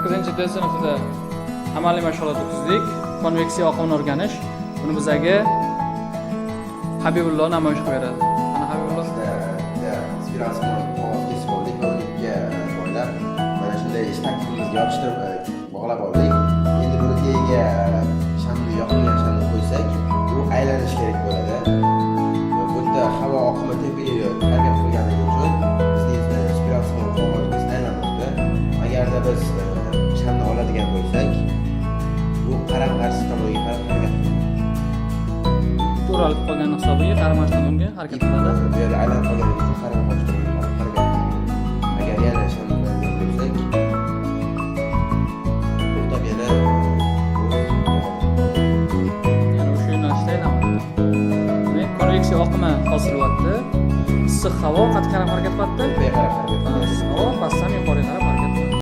8-D sinfida amaliy mashg'ulot o'tkazdik. Konveksiya oqimini o'rganish. Buni bizga Habibullo namoyish qilib beradi. Mana Habibullo. Spiralsimon qog'oz kesib oldik, o'rnikka boylab mana shunday shtakimizga yopishtirib bog'lab oldik. Endi buni tagiga shamni yoqilgan shamni qo'ysak, u aylanish kerak bo'ladi. Bu yerda havo oqimi tepaga harakat qilganligi uchun bizning spiralsimon qog'oz aylanmoqda. Agarda biz shamni oladigan bo'lsak, bu qarama-qarshi tomonga qarab harakat qiladi. To'ralib qolgan hisobiga qarama-qarshi tomonga harakat qiladi. Bu yerda aylanib qolganligi uchun qarama-qarshi tomonga harakat qiladi. Agar yana shamni oladigan bo'lsak, to'xtab yana o'sha yo'nalishda aylanmoqda. Demak, konveksiya oqimi hosil bo'lyapti. Issiq havo qattiq harakat qilyapti. tepaga qarab harakat qiladi. Issiq havo pastdan yuqoriga qarab